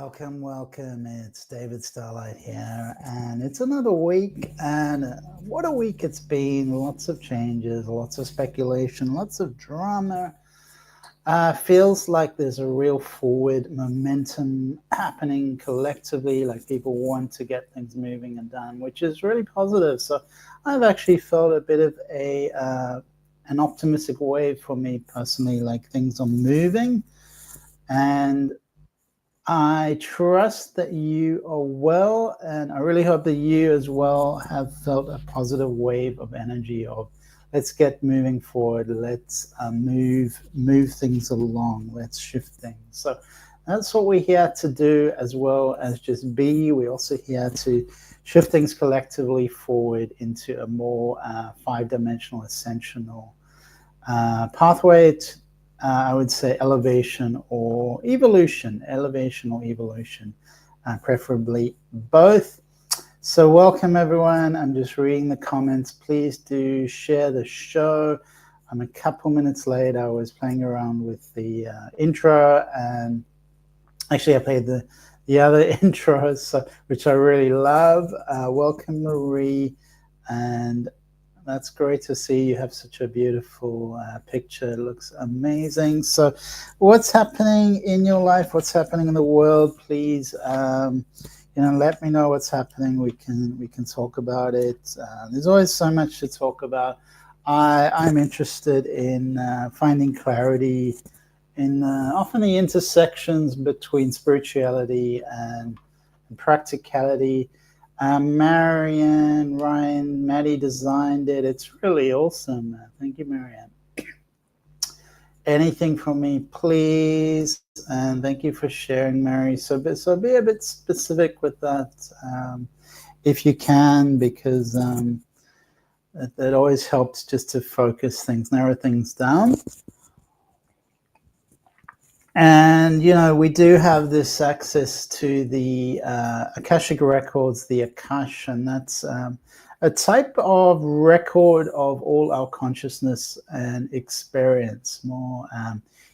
Welcome. It's David Starlyte here, and it's another week. And what a week it's been! Lots of changes, lots of speculation, lots of drama. Feels like there's a real forward momentum happening collectively. Like people want to get things moving and done, which is really positive. So I've actually felt a bit of an optimistic wave for me personally. Like things are moving, and I trust that you are well, and I really hope that you as well have felt a positive wave of energy of let's get moving forward, let's move things along, let's shift things. So that's what we're here to do, as well as just be. We're also here to shift things collectively forward into a more five-dimensional ascensional pathway to, I would say elevation or evolution, preferably both. So welcome everyone. I'm just reading the comments. Please do share the show. I'm a couple minutes late. I was playing around with the intro, and actually I played the other intros, which I really love. Welcome Marie, and that's great to see. You have such a beautiful picture. It looks amazing. So what's happening in your life? What's happening in the world? Please, let me know what's happening. We can talk about it. There's always so much to talk about. I'm interested in finding clarity in often the intersections between spirituality and practicality. Marianne, Ryan, Maddie designed it. It's really awesome. Thank you, Marianne. Anything from me, please. And thank you for sharing, Mary. So be a bit specific with that if you can, because it always helps just to focus things, narrow things down. And, we do have this access to the Akashic records, the Akash, and that's a type of record of all our consciousness and experience, more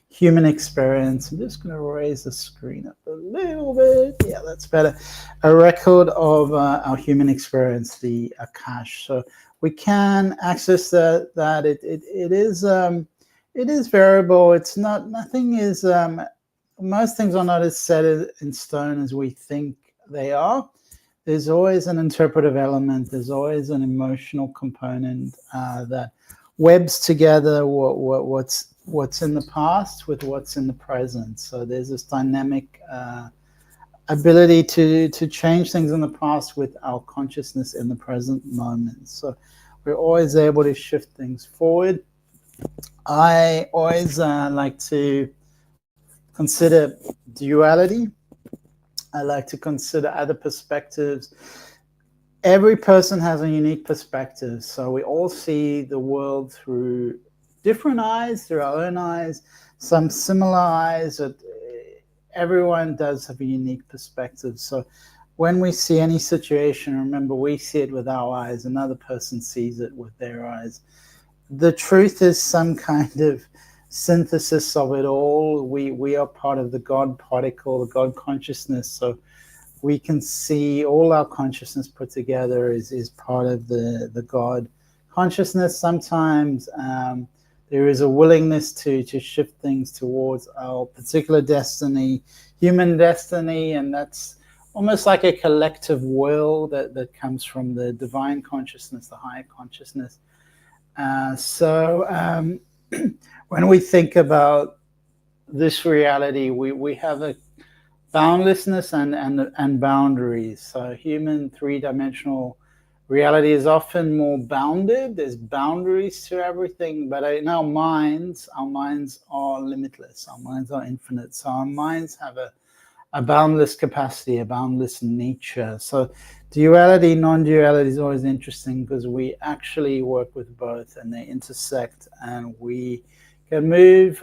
human experience. I'm just going to raise the screen up a little bit. Yeah, that's better. A record of our human experience, the Akash. So we can access that. It is variable. It's not, nothing is, most things are not as set in stone as we think they are. There's always an interpretive element. There's always an emotional component that webs together what's in the past with what's in the present. So there's this dynamic ability to change things in the past with our consciousness in the present moment. So we're always able to shift things forward. I always like to consider duality. I like to consider other perspectives. Every person has a unique perspective, so we all see the world through different eyes, through our own eyes, some similar eyes. Everyone does have a unique perspective. So when we see any situation, remember, we see it with our eyes, another person sees it with their eyes. The truth is some kind of synthesis of it all. We are part of the God particle, the God consciousness. So we can see all our consciousness put together is part of the God consciousness. Sometimes there is a willingness to shift things towards our particular destiny, human destiny, and that's almost like a collective will that comes from the divine consciousness, the higher consciousness. When we think about this reality, we have a boundlessness and boundaries. So human three-dimensional reality is often more bounded. There's boundaries to everything, but in our minds are limitless. Our minds are infinite. So our minds have a boundless capacity, a boundless nature. So duality, non-duality is always interesting because we actually work with both and they intersect, and we can move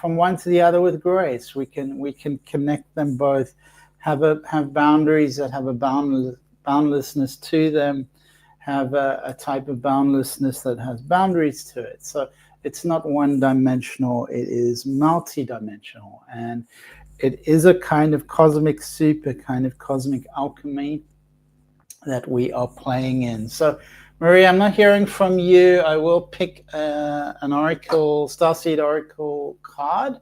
from one to the other with grace. We can connect them both, have boundaries that have a boundlessness to them, have a type of boundlessness that has boundaries to it. So it's not one-dimensional, it is multi-dimensional. And it is a kind of cosmic soup, a kind of cosmic alchemy that we are playing in. So, Marie, I'm not hearing from you. I will pick an oracle, starseed oracle card,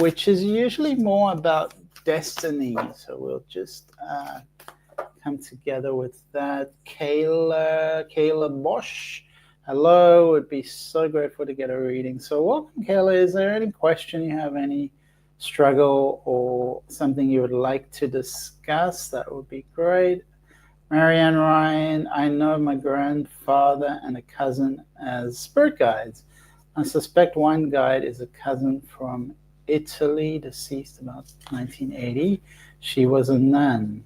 which is usually more about destiny. So we'll just come together with that. Kayla Bosch. Hello, would be so grateful to get a reading. So welcome, Kayla. Is there any question you have, any struggle or something you would like to discuss? That would be great. Marianne Ryan, I know my grandfather and a cousin as spirit guides. I suspect one guide is a cousin from Italy, deceased about 1980. She was a nun.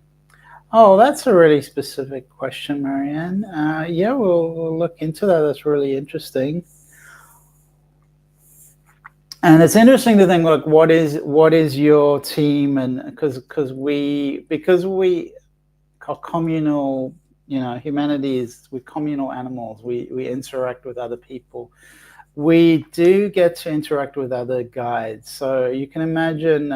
Oh, that's a really specific question, Marianne. Yeah, we'll look into that. That's really interesting. And it's interesting to think, look, what is your team? And because we are communal, we're communal animals. We interact with other people. We do get to interact with other guides. So you can imagine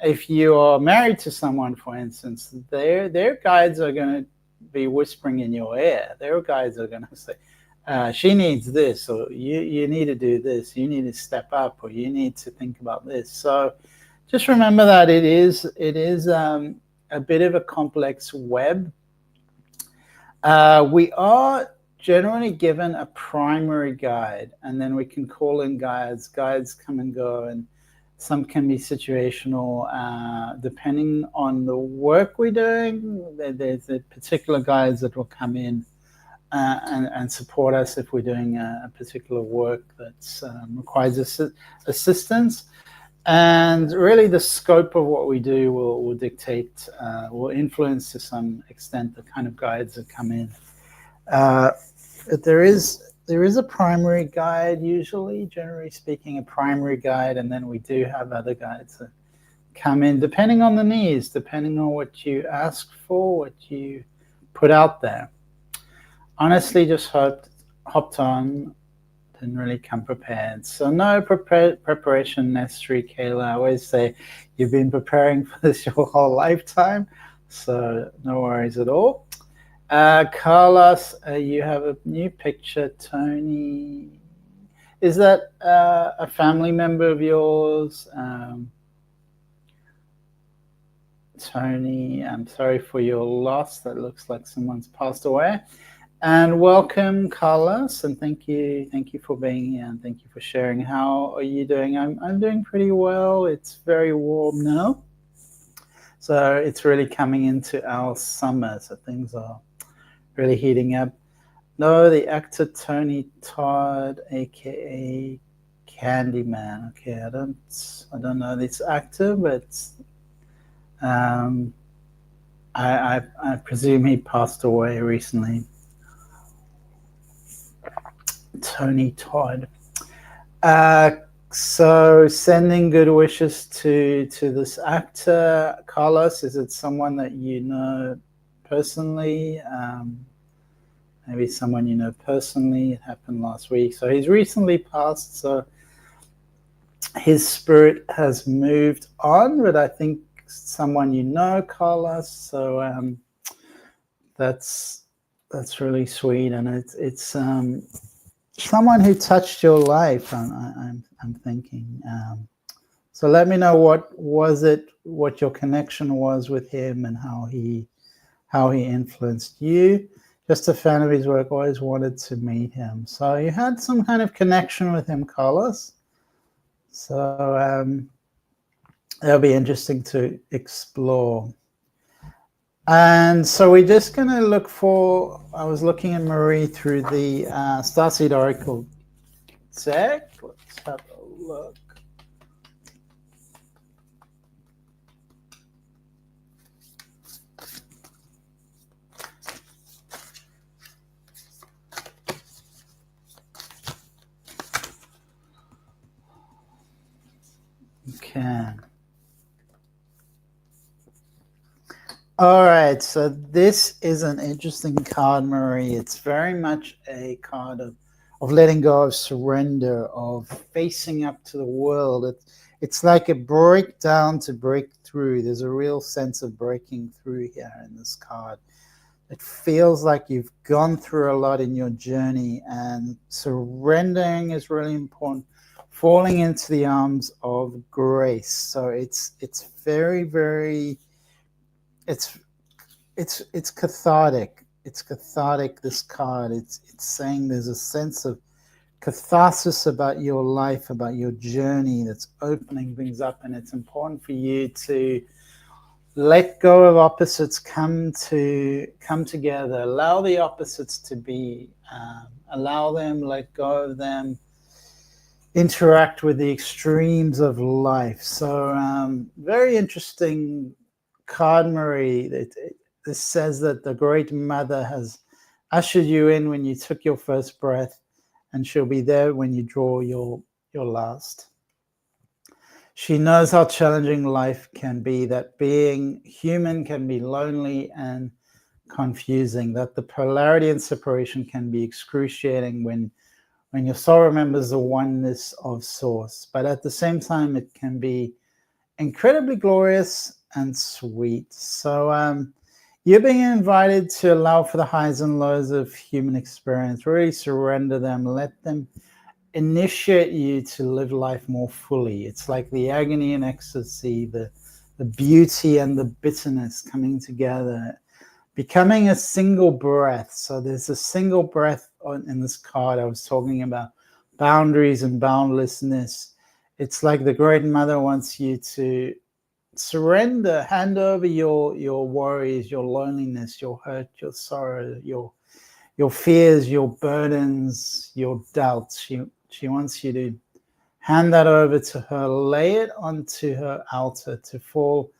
if you are married to someone, for instance, their guides are going to be whispering in your ear. Their guides are going to say, she needs this, or you need to do this, you need to step up, or you need to think about this. So just remember that it is a bit of a complex web. We are generally given a primary guide, and then we can call in guides. Guides come and go, and some can be situational. Depending on the work we're doing, there's particular guides that will come in and support us if we're doing a particular work that requires assistance. And really the scope of what we do will dictate, will influence to some extent the kind of guides that come in. But there is a primary guide, usually, generally speaking, a primary guide, and then we do have other guides that come in, depending on the needs, depending on what you ask for, what you put out there. Honestly, just hopped on, didn't really come prepared. So no preparation necessary, Kayla. I always say you've been preparing for this your whole lifetime, so no worries at all. Carlos, you have a new picture. Tony, is that a family member of yours? Tony, I'm sorry for your loss. That looks like someone's passed away. And welcome, Carlos, and thank you for being here, and thank you for sharing. How are you doing? I'm doing pretty well. It's very warm now, so it's really coming into our summer, so things are really heating up. No, the actor Tony Todd, aka Candyman. Okay, I don't know this actor, but I presume he passed away recently. Tony Todd. So sending good wishes to this actor. Carlos, is it someone that you know personally? Maybe someone you know personally. It happened last week. So he's recently passed, so his spirit has moved on, but I think someone you know, Carlos. So that's really sweet, and it's someone who touched your life. I'm thinking. So let me know what your connection was with him, and how he influenced you. Just a fan of his work. Always wanted to meet him. So you had some kind of connection with him, Carlos. So that'll be interesting to explore. And so we're just going to look for, I was looking at Marie through the Starseed Oracle deck. Let's have a look. Okay. All right, so this is an interesting card, Marie. It's very much a card of letting go, of surrender, of facing up to the world. it's like a breakdown to break through. There's a real sense of breaking through here in this card. It feels like you've gone through a lot in your journey, and surrendering is really important. Falling into the arms of grace. So it's very, very, it's cathartic. It's cathartic, this card. It's saying there's a sense of catharsis about your life, about your journey, that's opening things up, and it's important for you to let go of opposites, come together, allow the opposites to be, allow them, let go of them, interact with the extremes of life. So very interesting card, Marie. This says that the Great Mother has ushered you in when you took your first breath, and she'll be there when you draw your last. She knows how challenging life can be, that being human can be lonely and confusing, that the polarity and separation can be excruciating when your soul remembers the oneness of Source. But at the same time, it can be incredibly glorious and sweet. So you're being invited to allow for the highs and lows of human experience. Really surrender them, let them initiate you to live life more fully. It's like the agony and ecstasy, the beauty and the bitterness coming together, becoming a single breath. So there's a single breath in this card. I was talking about boundaries and boundlessness. It's like the Great Mother wants you to surrender, hand over your worries, your loneliness, your hurt, your sorrow, your fears, your burdens, your doubts. She wants you to hand that over to her, lay it onto her altar, to fall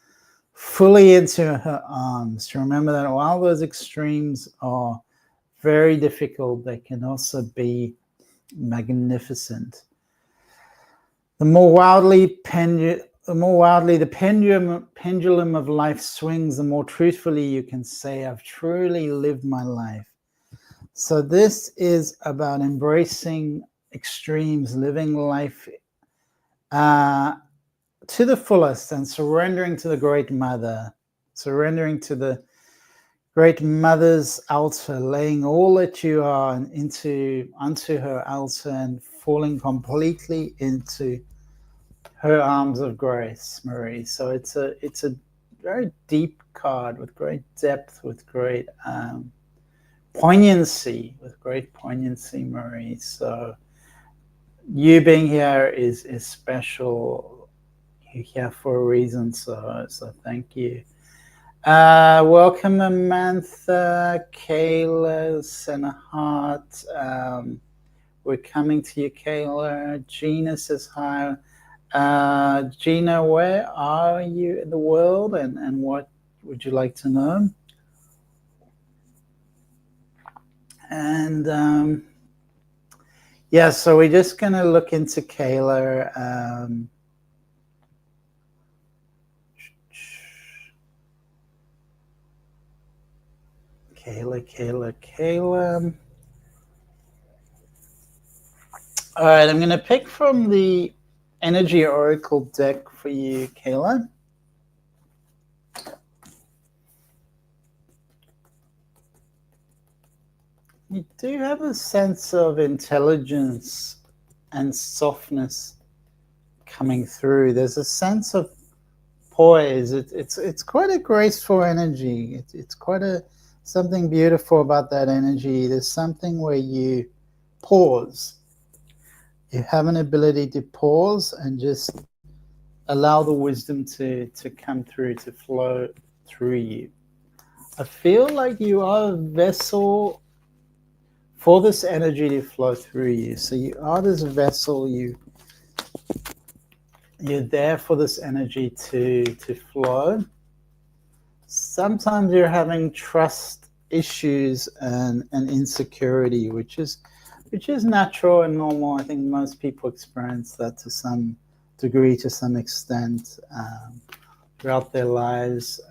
fully into her arms. To remember that while those extremes are very difficult, they can also be magnificent. The more wildly the pendulum of life swings, the more truthfully you can say, I've truly lived my life. So this is about embracing extremes, living life to the fullest, and surrendering to the Great Mother, surrendering to the Great Mother's altar, laying all that you are onto her altar, and falling completely into her arms of grace, Marie. So it's a very deep card with great depth, with great poignancy, Marie. So you being here is special. You're here for a reason, so thank you. Welcome, Amantha, Kayla, send a heart. We're coming to you, Kayla. Gina says hi. Gina, where are you in the world, and what would you like to know? And yeah, so we're just going to look into Kayla. Kayla. All right, I'm going to pick from the Energy Oracle deck for you, Kayla. You do have a sense of intelligence and softness coming through. There's a sense of poise. It's quite a graceful energy. It's quite something beautiful about that energy. There's something where you pause. You have an ability to pause and just allow the wisdom to come through, to flow through you. I feel like you are a vessel for this energy to flow through you. So you are this vessel, you're there for this energy to flow. Sometimes you're having trust issues and insecurity, which is natural and normal. I think most people experience that to some degree, to some extent, throughout their lives,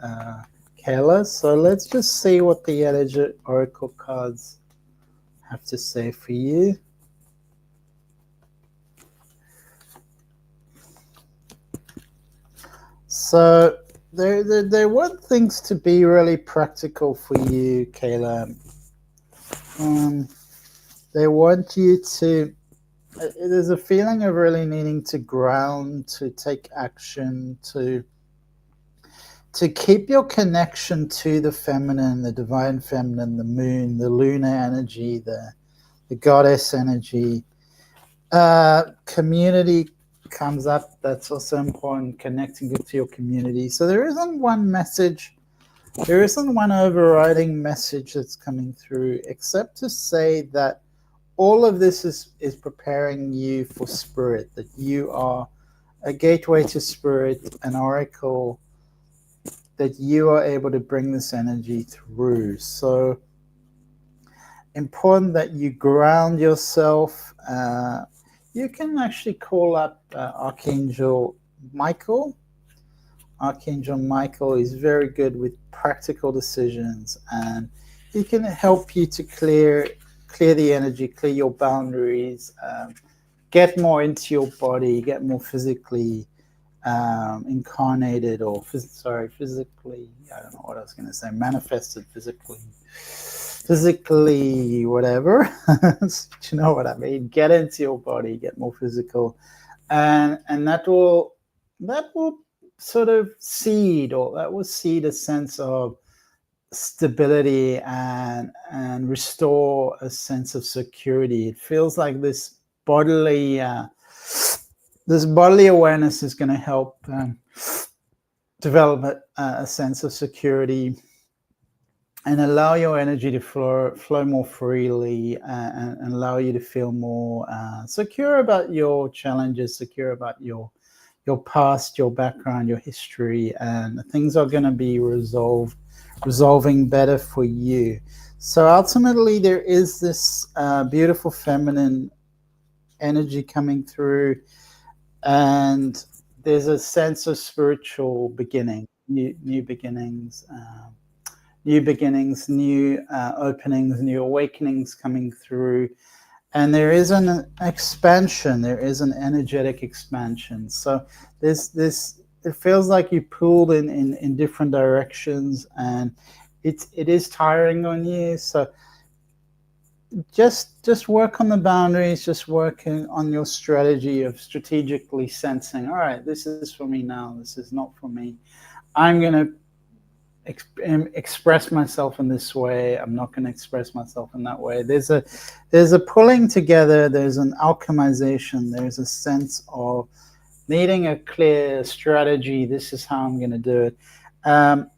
Kayla. So let's just see what the Energy Oracle cards have to say for you. So they want things to be really practical for you, Kayla. They want you to. There's a feeling of really needing to ground, to take action, to keep your connection to the feminine, the divine feminine, the moon, the lunar energy, the goddess energy. Community comes up. That's also important, connecting to your community. So there isn't one message, there isn't one overriding message that's coming through, except to say that all of this is preparing you for spirit, that you are a gateway to spirit, an oracle, that you are able to bring this energy through. So important that you ground yourself. You can actually call up Archangel Michael. Archangel Michael is very good with practical decisions, and he can help you to clear the energy, clear your boundaries, get more into your body, get more physically incarnated, or physically, I don't know what I was going to say, manifested physically, whatever. You know what I mean? Get into your body, get more physical, and that will sort of seed a sense of stability and restore a sense of security. It feels like this bodily awareness is going to help develop a sense of security and allow your energy to flow more freely, and allow you to feel more secure about your challenges, secure about your past, your background, your history, and things are going to be resolving better for you. So ultimately, there is this beautiful feminine energy coming through, and there's a sense of spiritual beginning, new beginnings. New beginnings, new openings, new awakenings coming through. And there is an expansion, there is an energetic expansion. So it feels like you pulled in different directions, and it is tiring on you. So just work on the boundaries, just working on your strategy of strategically sensing, all right, this is for me now, this is not for me. I'm going to express myself in this way, I'm not going to express myself in that way. There's a pulling together, there's an alchemization, there's a sense of needing a clear strategy. This is how I'm going to do it. And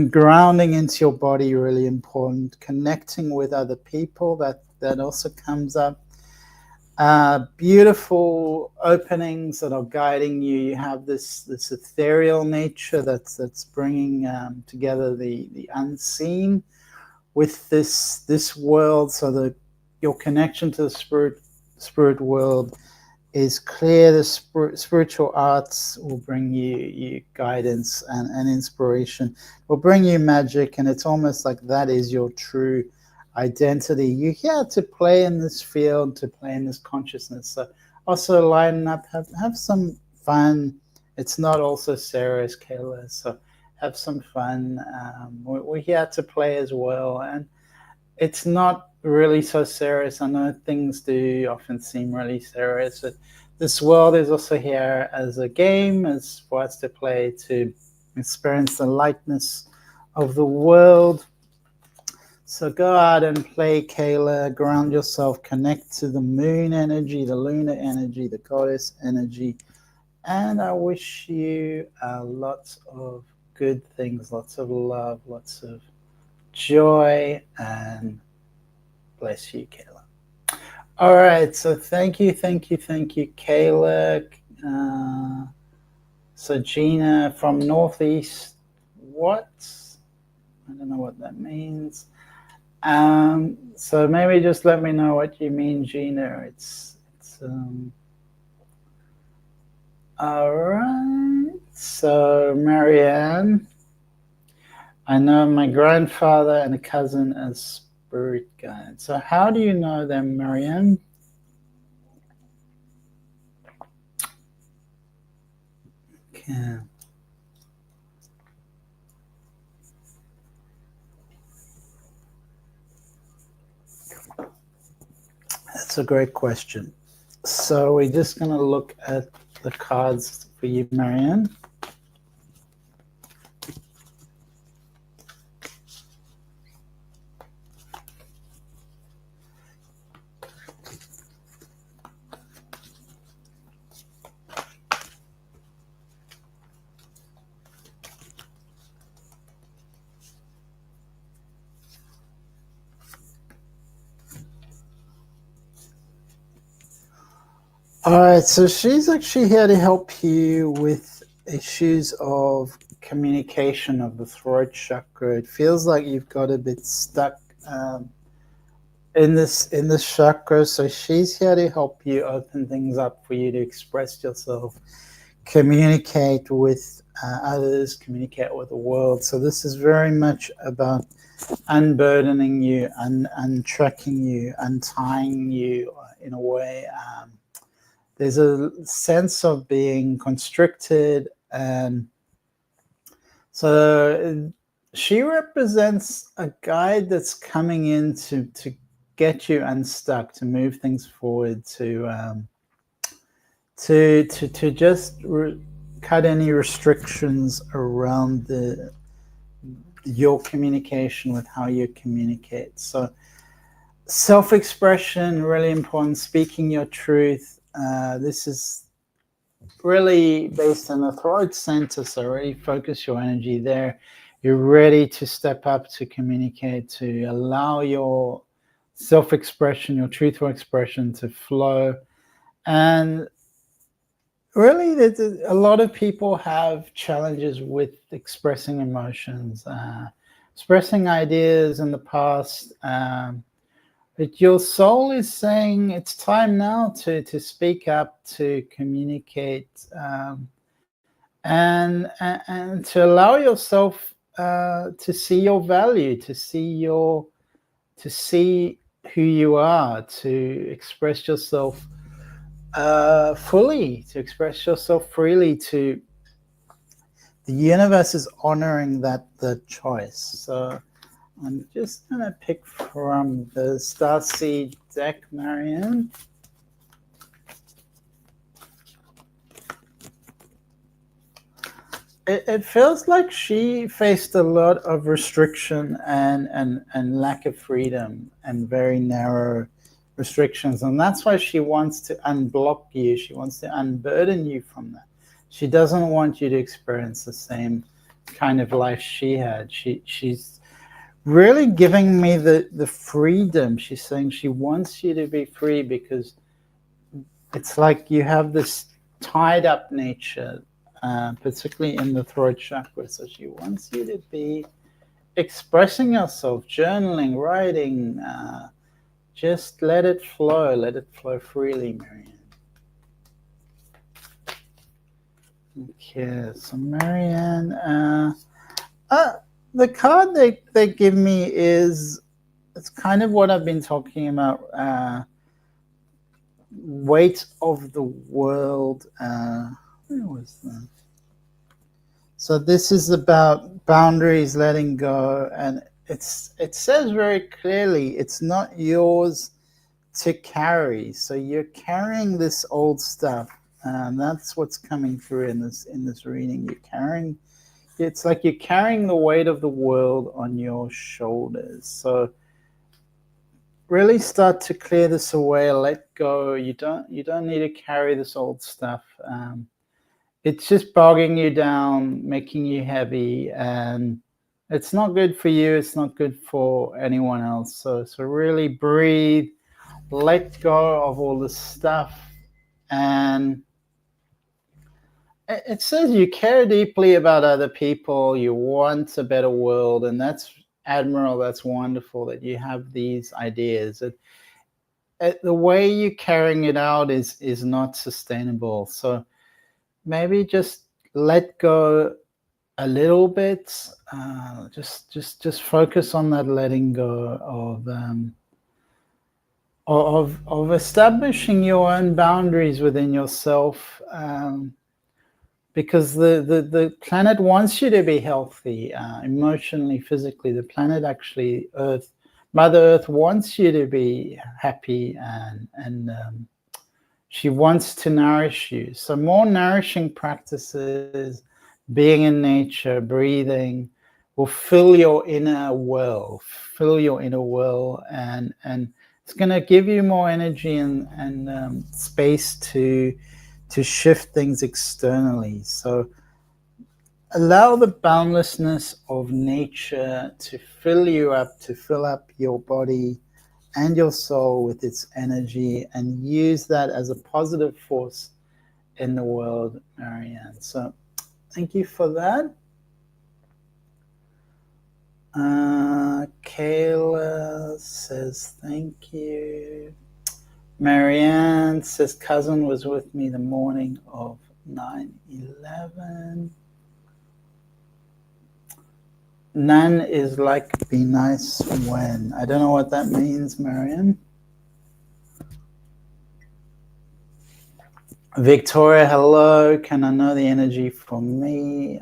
grounding into your body, really important. Connecting with other people, that also comes up. Beautiful openings that are guiding you. You have this ethereal nature that's bringing together the unseen with this world, so that your connection to the spirit world is clear. The spiritual arts will bring you guidance and inspiration, will bring you magic, and it's almost like that is your true identity. You're here to play in this field, to play in this consciousness. So also line up, have some fun. It's not also serious, Kayla, so have some fun. We're here to play as well, and it's not really so serious. I know things do often seem really serious, but this world is also here as a game, as for us to play, to experience the lightness of the world. So go out and play, Kayla. Ground yourself, connect to the moon energy, the lunar energy, the goddess energy. And I wish you lots of good things, lots of love, lots of joy, and bless you, Kayla. All right, so thank you, Kayla. So Gina from Northeast, what? I don't know what that means. So maybe just let me know what you mean, Gina. It's all right. So Marianne, I know my grandfather and a cousin as spirit guides. So how do you know them, Marianne? Okay. a great question. So we're just going to look at the cards for you, Marianne. All right, so she's actually here to help you with issues of communication of the throat chakra. It feels like you've got a bit stuck in this chakra, so she's here to help you open things up for you to express yourself, communicate with others, communicate with the world. So this is very much about unburdening you, untracking you, untying you in a way. There's a sense of being constricted, and so she represents a guide that's coming in to get you unstuck, to move things forward, to just cut any restrictions around your communication with how you communicate. So self-expression, really important, speaking your truth. This is really based on the throat center, so really focus your energy there. You're ready to step up, to communicate, to allow your self-expression, your truthful expression to flow. And really, a lot of people have challenges with expressing emotions, expressing ideas in the past. But your soul is saying it's time now to speak up, to communicate, and to allow yourself to see your value, to see who you are, to express yourself fully, to express yourself freely. To the universe is honoring the choice. So I'm just going to pick from the Starseed deck, Marianne. It feels like she faced a lot of restriction and lack of freedom and very narrow restrictions. And that's why she wants to unblock you. She wants to unburden you from that. She doesn't want you to experience the same kind of life she had. She's really giving me the freedom. She's saying she wants you to be free because it's like you have this tied up nature, particularly in the throat chakra. So she wants you to be expressing yourself, journaling, writing, just let it flow freely, Marianne. Okay, so Marianne, the card they give me is, it's kind of what I've been talking about, weight of the world. Where was that? So this is about boundaries, letting go, and it says very clearly it's not yours to carry. So you're carrying this old stuff, and that's what's coming through in this reading. It's like you're carrying the weight of the world on your shoulders. So really start to clear this away, let go. You don't need to carry this old stuff. It's just bogging you down, making you heavy, and it's not good for you. It's not good for anyone else. So really breathe, let go of all this stuff. And it says you care deeply about other people. You want a better world, and that's admirable. That's wonderful that you have these ideas. The way you're carrying it out is not sustainable. So maybe just let go a little bit. Just focus on that letting go of establishing your own boundaries within yourself. Because the planet wants you to be healthy, emotionally, physically. The planet, actually, Earth, Mother Earth wants you to be happy, and she wants to nourish you. So more nourishing practices, being in nature, breathing, will fill your inner well, and it's going to give you more energy and space to shift things externally. So allow the boundlessness of nature to fill you up, to fill up your body and your soul with its energy, and use that as a positive force in the world, Marianne. So thank you for that. Kayla says thank you. Marianne says cousin was with me the morning of 9/11. Nan is like be nice when. I don't know what that means, Marianne. Victoria, hello. Can I know the energy for me?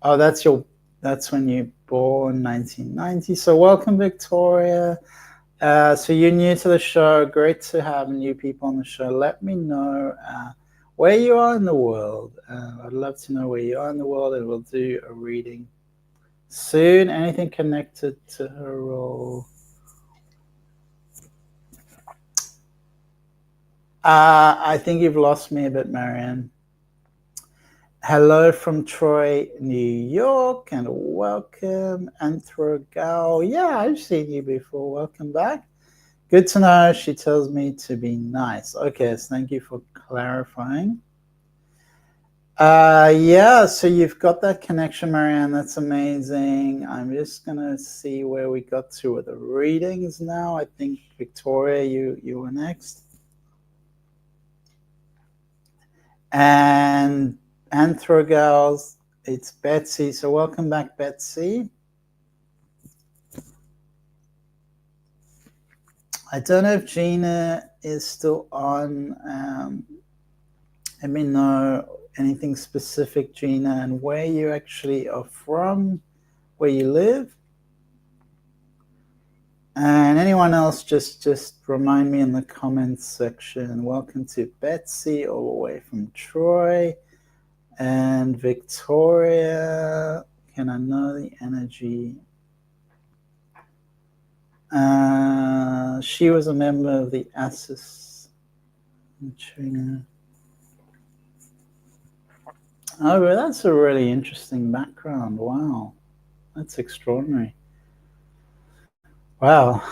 Oh, that's when you born, 1990. So welcome, Victoria. So you're new to the show. Great to have new people on the show. Let me know where you are in the world. I'd love to know where you are in the world, and we'll do a reading soon. Anything connected to her role? I think you've lost me a bit, Marianne. Hello from Troy, New York, and welcome, Anthrogal. Yeah, I've seen you before. Welcome back. Good to know. She tells me to be nice. Okay, so thank you for clarifying. Yeah, so you've got that connection, Marianne. That's amazing. I'm just gonna see where we got to with the readings now. I think Victoria, you were next. And Anthrogals, it's Betsy. So welcome back, Betsy. I don't know if Gina is still on. Let me know anything specific, Gina, and where you actually are from, where you live. And anyone else, just remind me in the comments section. Welcome to Betsy, all the way from Troy. And Victoria, can I know the energy? She was a member of the ASIS. Oh, but that's a really interesting background. Wow, that's extraordinary. Wow.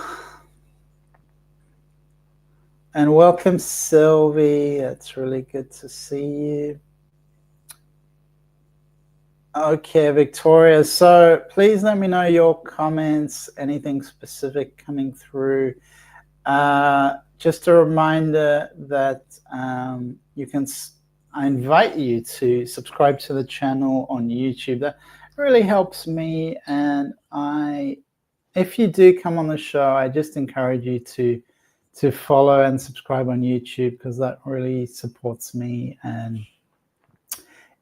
And welcome, Sylvie. It's really good to see you. Okay, Victoria. So please let me know your comments, anything specific coming through. Just a reminder that I invite you to subscribe to the channel on YouTube. That really helps me. And if you do come on the show, I just encourage you to follow and subscribe on YouTube, because that really supports me, and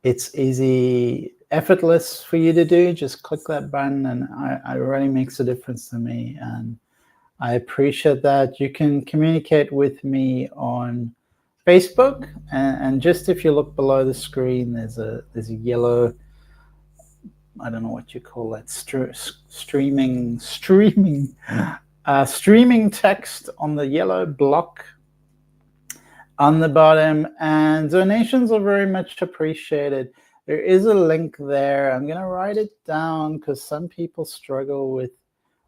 it's easy, effortless for you to do. Just click that button, and it really makes a difference to me, and I appreciate that. You can communicate with me on Facebook, and just if you look below the screen, there's a yellow, I don't know what you call that, streaming text on the yellow block on the bottom, and donations are very much appreciated. There is a link there. I'm going to write it down because some people struggle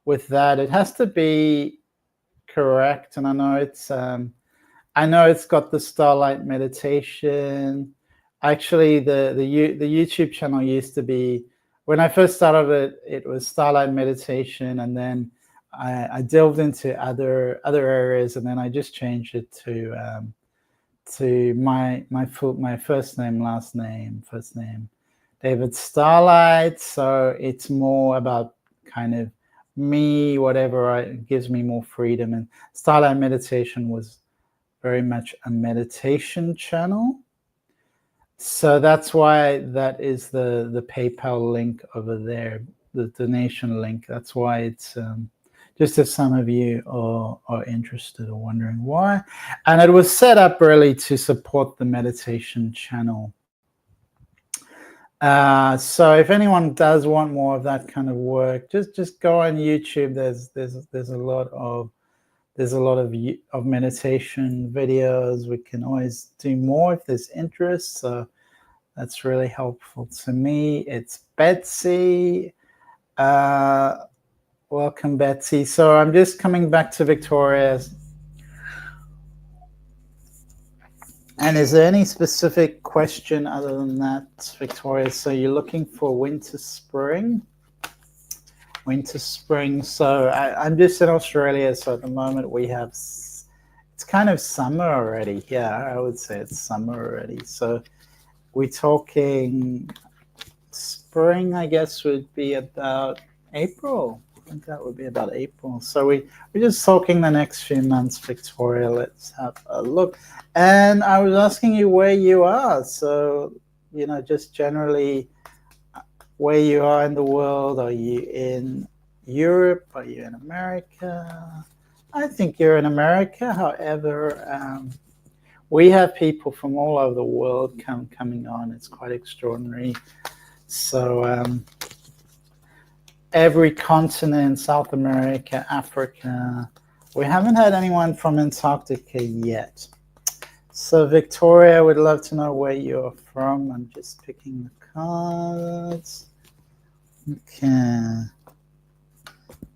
with that. It has to be correct, and I know it's got the Starlight meditation. Actually, the YouTube channel used to be, when I first started it was Starlight meditation, and then I delved into other areas, and then I just changed it to my first name, last name, David Starlight. So it's more about kind of me, whatever it gives me more freedom. And Starlight meditation was very much a meditation channel. So that's why that is the PayPal link over there. the donation link. That's why it's just if some of you are interested or wondering why. And it was set up really to support the meditation channel. So if anyone does want more of that kind of work, just go on YouTube. There's a lot of meditation videos. We can always do more if there's interest. So that's really helpful to me. It's Betsy. Welcome, Betsy. So I'm just coming back to Victoria. And is there any specific question other than that, Victoria? So you're looking for winter, spring? Winter, spring. So I'm just in Australia. So at the moment we have, it's kind of summer already. Yeah, I would say it's summer already. So we're talking spring, I guess, would be about April. I think that would be about April. So we're just talking the next few months, Victoria. Let's have a look. And I was asking you where you are. So, just generally where you are in the world. Are you in Europe? Are you in America? I think you're in America. However, we have people from all over the world coming on. It's quite extraordinary. So every continent, South America, Africa. We haven't had anyone from Antarctica yet. So Victoria, would love to know where you're from. I'm just picking the cards. Okay.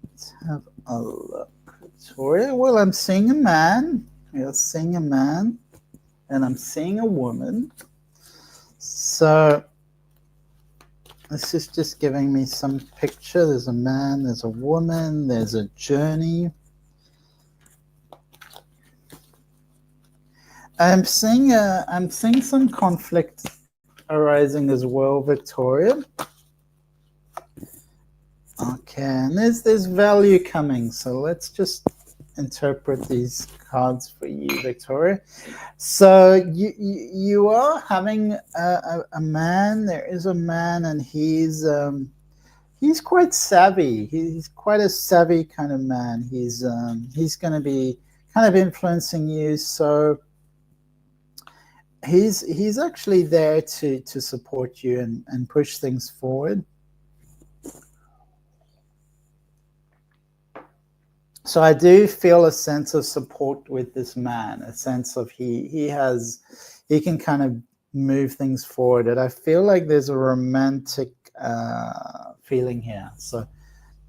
Let's have a look. Victoria, well, I'm seeing a man. You're seeing a man. And I'm seeing a woman. So this is just giving me some picture. There's a man, there's a woman, there's a journey. I'm seeing some conflict arising as well, Victoria. Okay, and there's value coming. So let's just interpret these cards for you, Victoria. So you are having a man. There is a man, and he's quite savvy. He's quite a savvy kind of man. He's going to be kind of influencing you. So he's actually there to support you and push things forward. So I do feel a sense of support with this man, a sense of he can kind of move things forward. And I feel like there's a romantic feeling here. So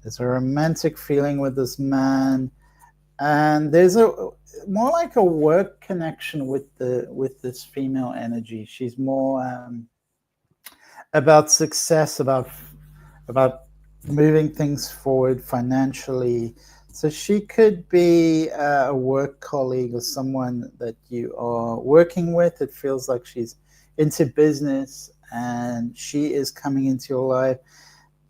there's a romantic feeling with this man, and there's a more like a work connection with this female energy. She's more about success, about moving things forward financially. So she could be a work colleague or someone that you are working with. It feels like she's into business and she is coming into your life.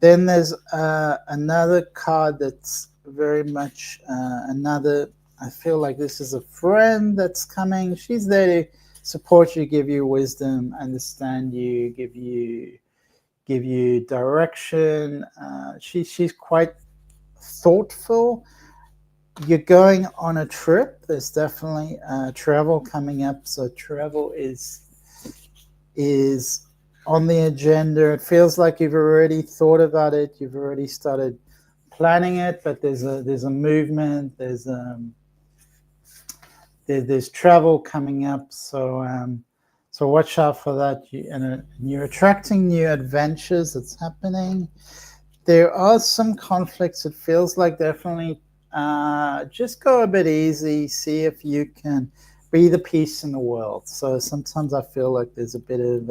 Then there's another card that's very much another. I feel like this is a friend that's coming. She's there to support you, give you wisdom, understand you, give you direction. She's quite thoughtful. You're going on a trip. There's definitely travel coming up. So travel is on the agenda. It feels like you've already thought about it. You've already started planning it. But there's a movement. There's travel coming up. So watch out for that. You're attracting new adventures. That's happening. There are some conflicts. It feels like definitely. Just go a bit easy. See if you can be the peace in the world. So sometimes I feel like there's a bit of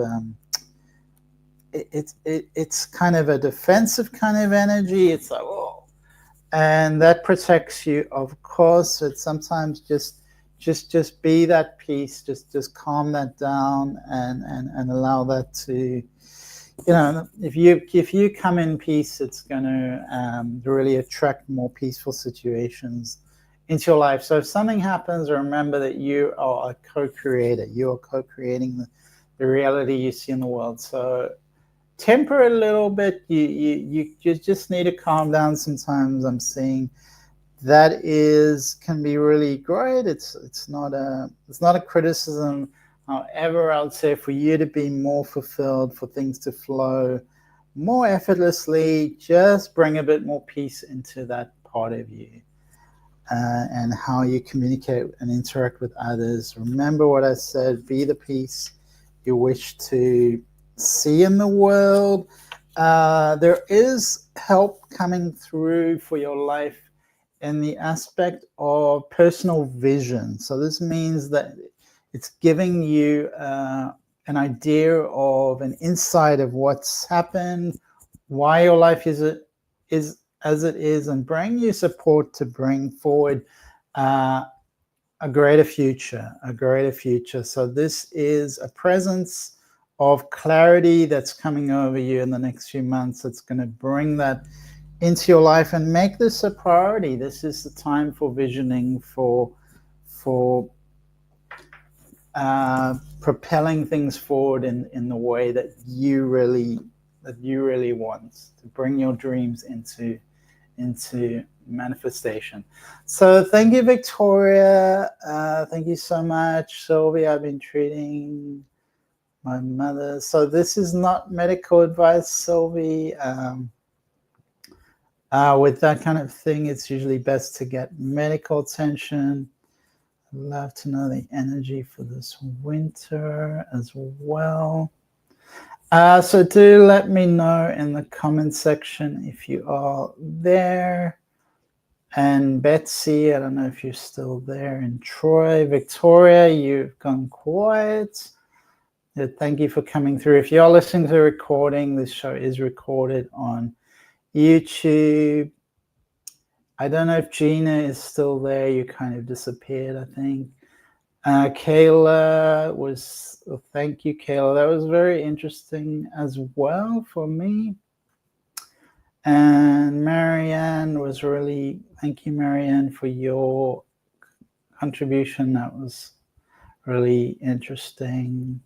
it's kind of a defensive kind of energy. It's like, oh, and that protects you, of course. It's sometimes just be that peace. Just calm that down and allow that to. If you come in peace, it's going to really attract more peaceful situations into your life. So if something happens, remember that you are a co-creator. You are co-creating the reality you see in the world. So temper a little bit. You just need to calm down sometimes. I'm seeing that can be really great. It's not a criticism. However, I would say for you to be more fulfilled, for things to flow more effortlessly, just bring a bit more peace into that part of you, and how you communicate and interact with others. Remember what I said, be the peace you wish to see in the world. There is help coming through for your life in the aspect of personal vision. So this means that it's giving you an idea of an insight of what's happened, why your life is as it is, and bring you support to bring forward a greater future. So this is a presence of clarity that's coming over you in the next few months. That's going to bring that into your life and make this a priority. This is the time for visioning, for propelling things forward in the way that you really want, to bring your dreams into manifestation. So thank you, Victoria. Thank you so much, Sylvia. I've been treating my mother. So this is not medical advice, Sylvie. With that kind of thing, it's usually best to get medical attention. I'd love to know the energy for this winter as well. So do let me know in the comment section if you are there. And Betsy, I don't know if you're still there. And Troy, Victoria, you've gone quiet. Thank you for coming through. If you're listening to the recording, this show is recorded on YouTube. I don't know if Gina is still there. You kind of disappeared, I think. Kayla was, thank you, Kayla. That was very interesting as well for me. And Marianne was really, thank you, Marianne, for your contribution. That was really interesting.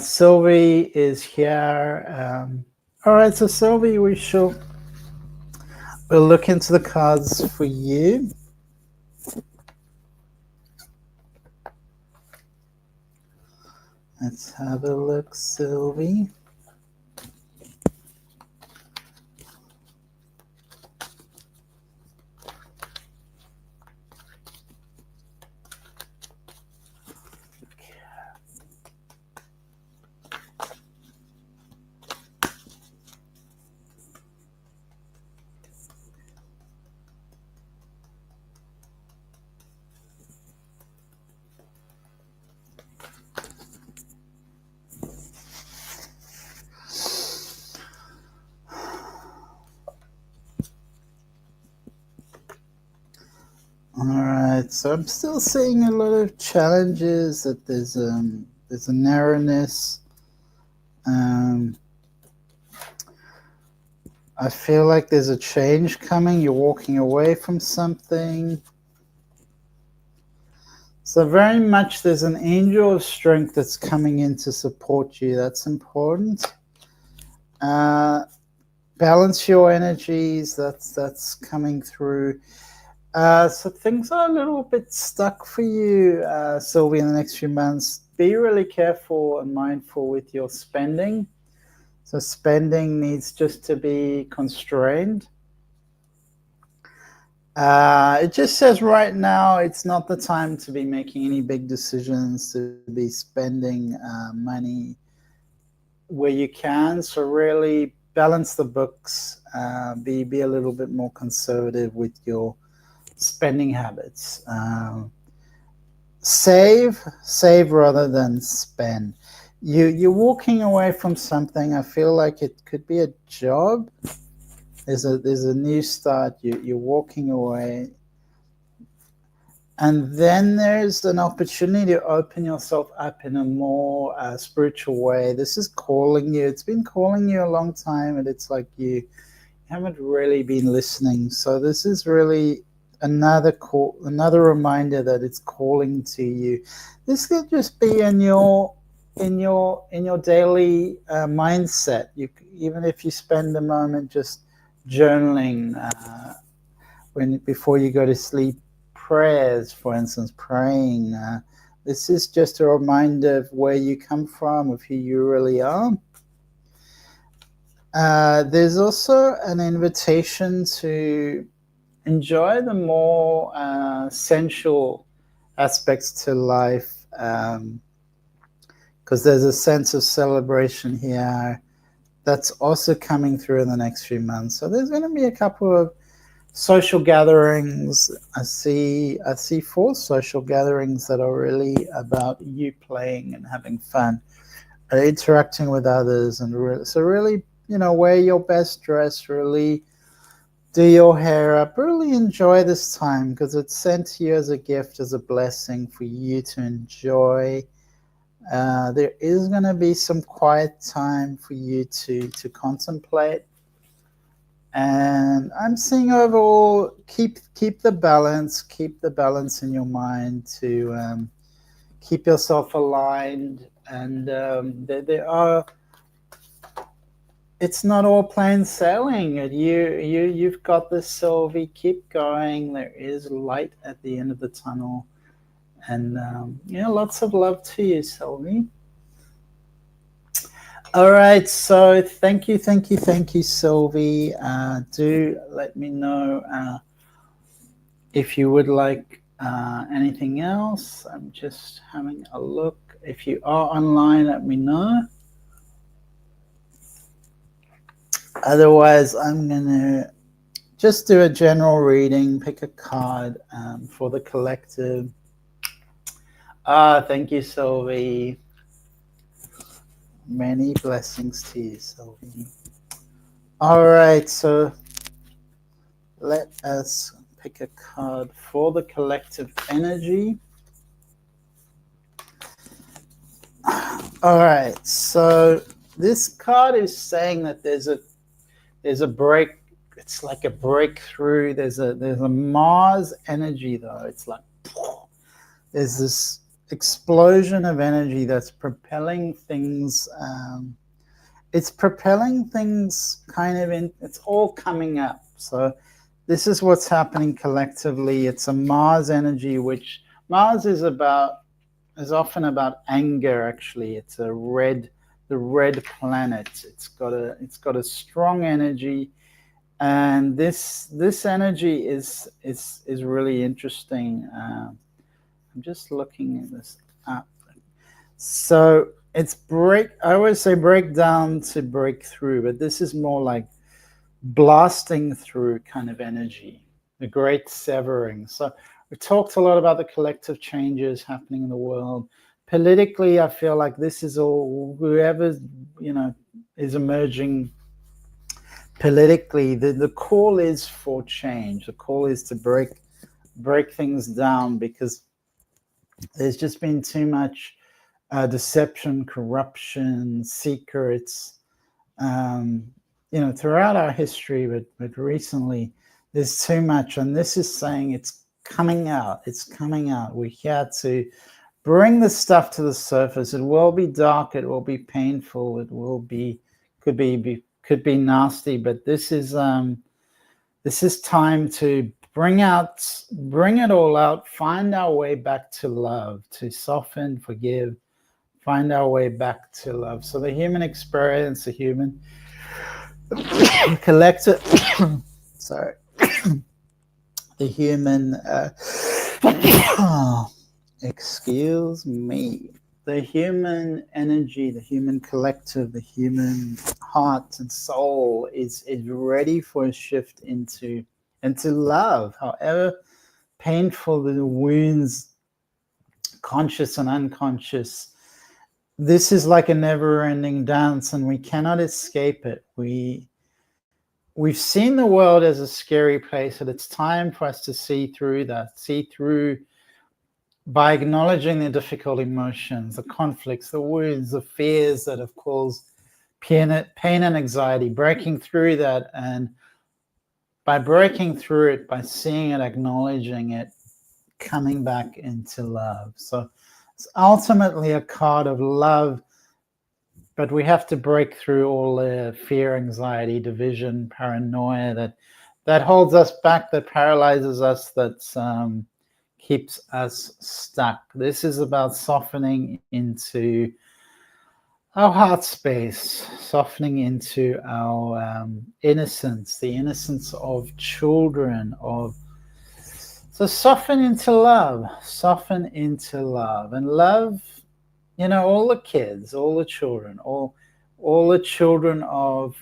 Sylvie is here. All right, so Sylvie, we'll look into the cards for you. Let's have a look, Sylvie. So I'm still seeing a lot of challenges, that there's a narrowness. I feel like there's a change coming. You're walking away from something. So very much there's an angel of strength that's coming in to support you. That's important. Balance your energies. That's coming through. So things are a little bit stuck for you, Sylvie, in the next few months. Be really careful and mindful with your spending. So spending needs just to be constrained. It just says right now it's not the time to be making any big decisions, to be spending money where you can. So really balance the books. Be a little bit more conservative with your spending habits. Save rather than spend. You're walking away from something. I feel like it could be a job. There's a new start. You're walking away, and then there's an opportunity to open yourself up in a more spiritual way. This is calling you. It's been calling you a long time, and it's like you haven't really been listening. So this is really another reminder that it's calling to you. This could just be in your in your daily mindset. Even if you spend a moment just journaling before you go to sleep, prayers, for instance, praying. This is just a reminder of where you come from, of who you really are. There's also an invitation to enjoy the more sensual aspects to life, because there's a sense of celebration here that's also coming through in the next few months. So there's going to be a couple of social gatherings. I see 4 social gatherings that are really about you playing and having fun, interacting with others, and really, wear your best dress, really do your hair up, really enjoy this time, because it's sent to you as a gift, as a blessing for you to enjoy. There is going to be some quiet time for you to contemplate. And I'm seeing overall, keep the balance in your mind, to keep yourself aligned. And there are, it's not all plain sailing. You've got this, Sylvie. Keep going. There is light at the end of the tunnel. And lots of love to you, Sylvie. All right, so thank you, Sylvie. Do let me know if you would like anything else. I'm just having a look. If you are online, let me know. Otherwise, I'm going to just do a general reading, pick a card for the collective. Thank you, Sylvie. Many blessings to you, Sylvie. All right, so let us pick a card for the collective energy. All right, so this card is saying that there's a break. It's like a breakthrough. There's a Mars energy, though. It's like there's this explosion of energy that's propelling things. It's propelling things kind of in. It's all coming up. So this is what's happening collectively. It's a Mars energy, which Mars is often about anger. Actually, it's the red planet. It's got a strong energy, and this energy is really interesting. I'm just looking at this up. So it's I always say break down to break through, but this is more like blasting through kind of energy, the great severing. So we talked a lot about the collective changes happening in the world. Politically, I feel like this is all, whoever, is emerging politically, the call is for change. The call is to break things down, because there's just been too much deception, corruption, secrets, throughout our history, but recently there's too much, and this is saying it's coming out. It's coming out. We're here to bring the stuff to the surface. It will be dark. It will be painful. It will be could be nasty. But this is time to bring it all out. Find our way back to love, to soften, forgive. Find our way back to love. So the human experience, the human collective. Sorry. The human. Excuse me. The human energy, the human collective, the human heart and soul is ready for a shift into love. However painful the wounds, conscious and unconscious, this is like a never-ending dance, and we cannot escape it. We've seen the world as a scary place, and it's time for us to see through that, by acknowledging the difficult emotions, the conflicts, the wounds, the fears that have caused pain and anxiety, breaking through that. And by breaking through it, by seeing it, acknowledging it, coming back into love. So it's ultimately a card of love, but we have to break through all the fear, anxiety, division, paranoia that holds us back, that paralyzes us, that keeps us stuck. This is about softening into our heart space, softening into our innocence, the innocence of children, so soften into love, and love, all the kids, all the children, all the children of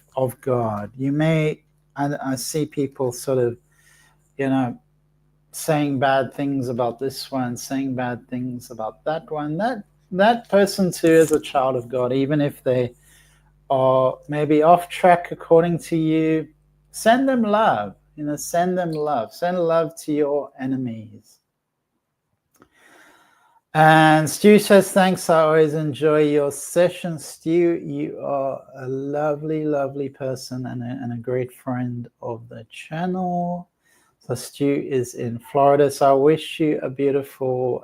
God. You may, I see people sort of, saying bad things about this one, saying bad things about that one. That person too is a child of God, even if they are maybe off track according to you. Send them love, send them love. Send love to your enemies. And Stu says, thanks, I always enjoy your session. Stu, you are a lovely, lovely person and a great friend of the channel. So Stu is in Florida, so I wish you a beautiful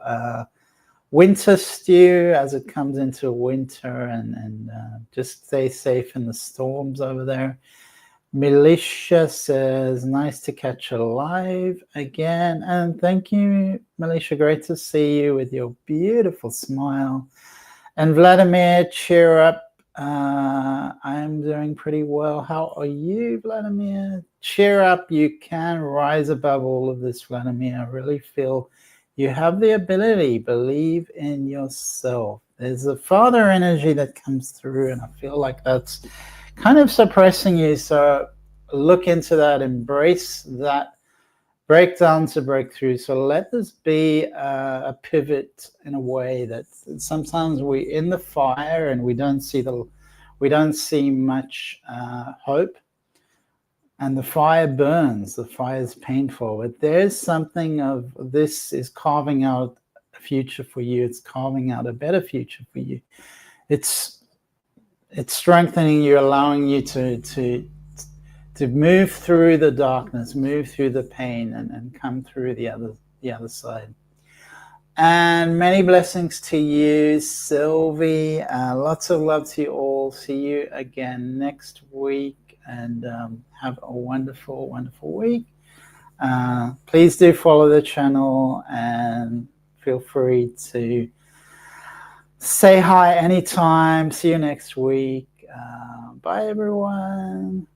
winter, Stu, as it comes into winter, and just stay safe in the storms over there. Militia says, nice to catch you live again. And thank you, Militia. Great to see you with your beautiful smile. And Vladimir, cheer up. I'm doing pretty well. How are you, Vladimir? Cheer up. You can rise above all of this, Vladimir. I really feel you have the ability. Believe in yourself. There's a father energy that comes through, and I feel like that's kind of suppressing you. So look into that, embrace that, break down to breakthrough. So let this be a pivot in a way that sometimes we're in the fire and we don't see much hope, and the fire burns, the fire is painful, but there's something of this is carving out a future for you. It's carving out a better future for you. It's strengthening you, allowing you to move through the darkness, move through the pain, and come through the other side. And many blessings to you, Sylvie. Lots of love to you all. See you again next week, and have a wonderful, wonderful week. Please do follow the channel and feel free to say hi anytime. See you next week. Bye, everyone.